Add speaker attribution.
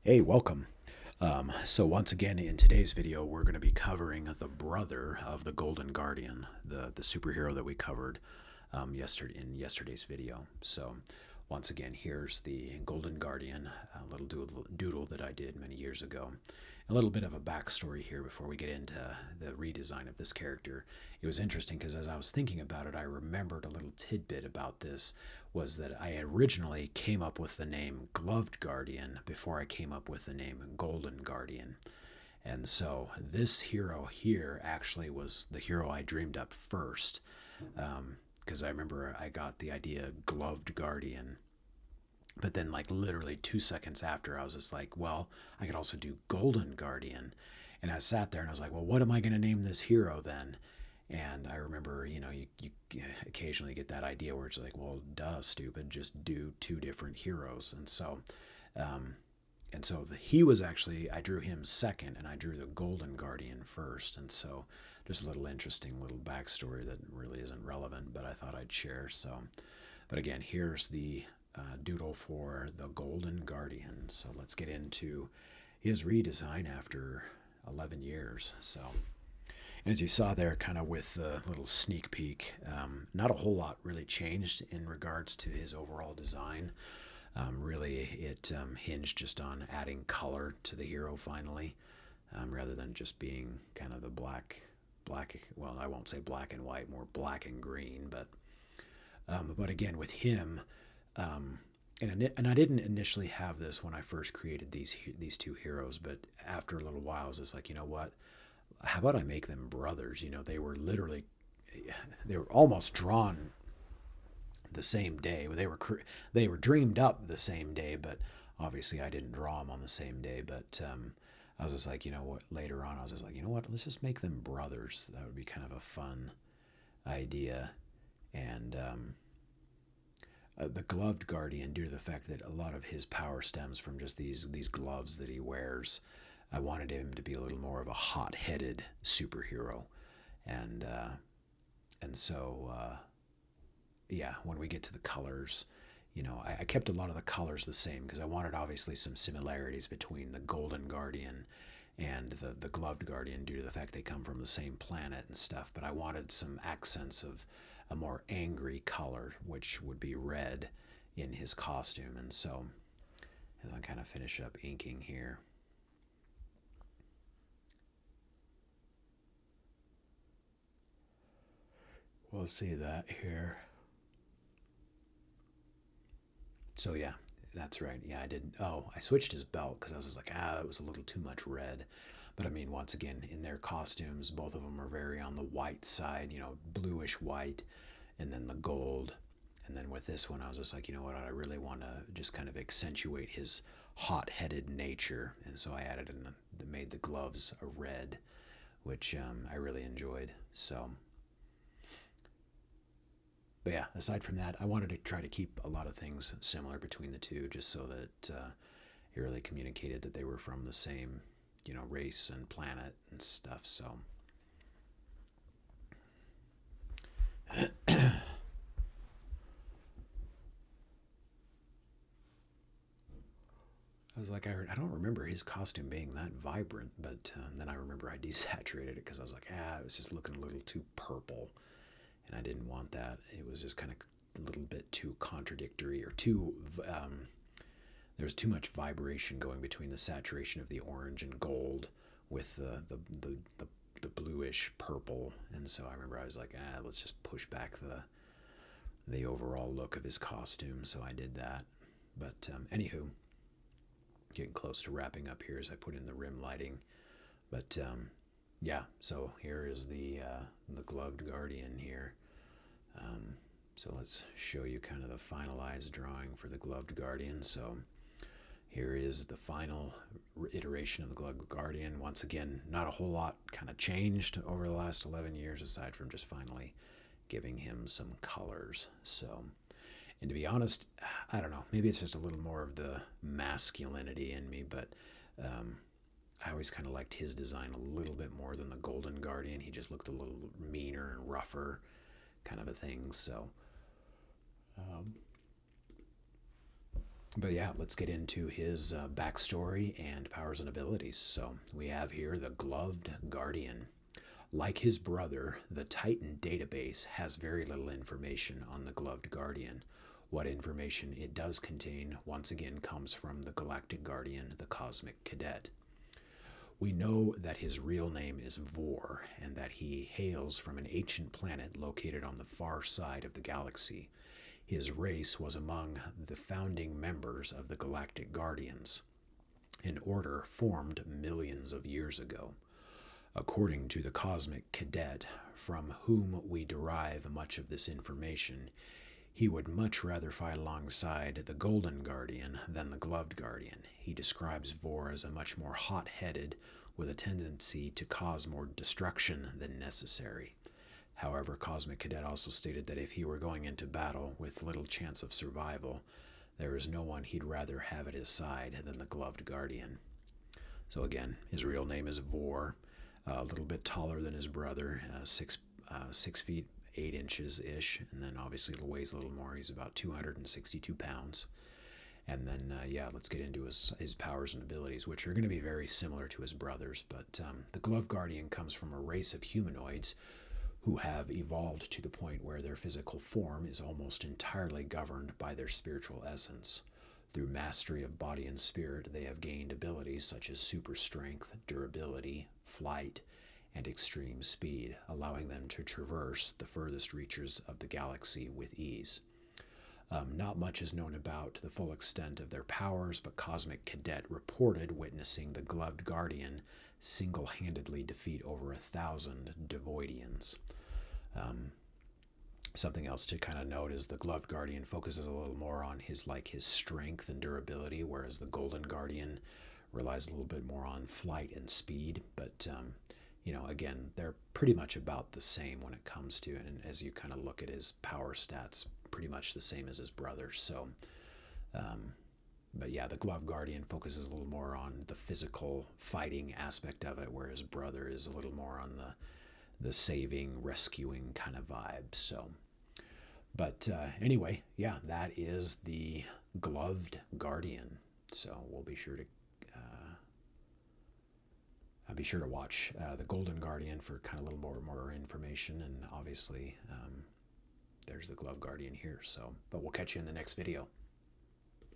Speaker 1: Hey, welcome. So once again, in today's video, we're going to be covering the brother of the Golden Guardian, the superhero that we covered yesterday in yesterday's video. So once again, here's the Golden Guardian, a little doodle that I did many years ago. A little bit of a backstory here before we get into the redesign of this character. It was interesting because as I was thinking about it, I remembered a little tidbit about this was that I originally came up with the name Gloved Guardian before I came up with the name Golden Guardian. And so this hero here actually was the hero I dreamed up first, because I remember I got the idea Gloved Guardian. But then, like, literally 2 seconds after, I was just like, well, I could also do Golden Guardian. And I sat there and I was like, well, what am I going to name this hero then? And I remember, you occasionally get that idea where it's like, well, duh, stupid, just do two different heroes. Um, he was actually, I drew him second, and I drew the Golden Guardian first. And so, just a little interesting little backstory that really isn't relevant, but I thought I'd share. So, but again, here's the doodle for the Golden Guardian. So let's get into his redesign after 11 years. So, and as you saw there, kind of with the little sneak peek, not a whole lot really changed in regards to his overall design. Really, it hinged just on adding color to the hero finally, rather than just being kind of the black. Well, I won't say black and white, more black and green. But again, with him, and I didn't initially have this when I first created these two heroes, but after a little while, I was just like, you know what? How about I make them brothers? They were almost drawn the same day. They were dreamed up the same day, but obviously I didn't draw them on the same day. But I was just like, you know what? Later on, I was just like, you know what? Let's just make them brothers. That would be kind of a fun idea. And the gloved guardian, due to the fact that a lot of his power stems from just these gloves that he wears, I wanted him to be a little more of a hot-headed superhero, and yeah, when we get to the colors, I kept a lot of the colors the same because I wanted obviously some similarities between the Golden Guardian and the Gloved Guardian due to the fact they come from the same planet and stuff. But I wanted some accents of a more angry color, which would be red in his costume. And so, as I kind of finish up inking here, we'll see that here. So yeah, that's right. Yeah, I did. Oh, I switched his belt because I was just like, that was a little too much red. But I mean, once again, in their costumes, both of them are very on the white side, bluish white, and then the gold. And then with this one, I was just like, you know what? I really want to just kind of accentuate his hot-headed nature, and so I added and made the gloves a red, which I really enjoyed. So, but yeah, aside from that, I wanted to try to keep a lot of things similar between the two, just so that it really communicated that they were from the same, race and planet and stuff. So, I was like, I don't remember his costume being that vibrant, but then I remember I desaturated it because I was like, it was just looking a little too purple, and I didn't want that. It was just kind of a little bit too contradictory or too. There was too much vibration going between the saturation of the orange and gold with the bluish purple, and so I remember I was like, let's just push back the overall look of his costume. So I did that. But anywho, getting close to wrapping up here as I put in the rim lighting. But yeah, so here is the gloved guardian here. So let's show you kind of the finalized drawing for the gloved guardian. So here is the final iteration of the gloved guardian. Once again, not a whole lot kind of changed over the last 11 years aside from just finally giving him some colors. So, and to be honest, I don't know. Maybe it's just a little more of the masculinity in me, but I always kind of liked his design a little bit more than the Golden Guardian. He just looked a little meaner and rougher, kind of a thing. So, um, But yeah, let's get into his backstory and powers and abilities. So we have here the Gloved Guardian. Like his brother, the Titan database has very little information on the Gloved Guardian. What information it does contain, once again, comes from the Galactic Guardian, the Cosmic Cadet. We know that his real name is Vor, and that he hails from an ancient planet located on the far side of the galaxy. His race was among the founding members of the Galactic Guardians, an order formed millions of years ago. According to the Cosmic Cadet, from whom we derive much of this information, he would much rather fight alongside the Golden Guardian than the Gloved Guardian. He describes Vor as a much more hot-headed, with a tendency to cause more destruction than necessary. However, Cosmic Cadet also stated that if he were going into battle with little chance of survival, there is no one he'd rather have at his side than the Gloved Guardian. So again, his real name is Vor, a little bit taller than his brother, 6 feet 8 inches ish, and then obviously weighs a little more. He's about 262 pounds. And then, let's get into his powers and abilities, which are going to be very similar to his brother's. But the Glove Guardian comes from a race of humanoids who have evolved to the point where their physical form is almost entirely governed by their spiritual essence. Through mastery of body and spirit, they have gained abilities such as super strength, durability, flight, and extreme speed, allowing them to traverse the furthest reaches of the galaxy with ease. Not much is known about the full extent of their powers, but Cosmic Cadet reported witnessing the Gloved Guardian single-handedly defeat over 1,000 Devoidians. Something else to kind of note is the Gloved Guardian focuses a little more on his strength and durability, whereas the Golden Guardian relies a little bit more on flight and speed. But again, they're pretty much about the same when it comes to it. And as you kind of look at his power stats, pretty much the same as his brother. So, but yeah, the Glove Guardian focuses a little more on the physical fighting aspect of it, whereas brother is a little more on the saving, rescuing kind of vibe. So, but anyway, yeah, that is the Gloved Guardian. So we'll be sure to watch the Golden Guardian for kind of a little more information, and obviously there's the Glove Guardian here. So, but we'll catch you in the next video.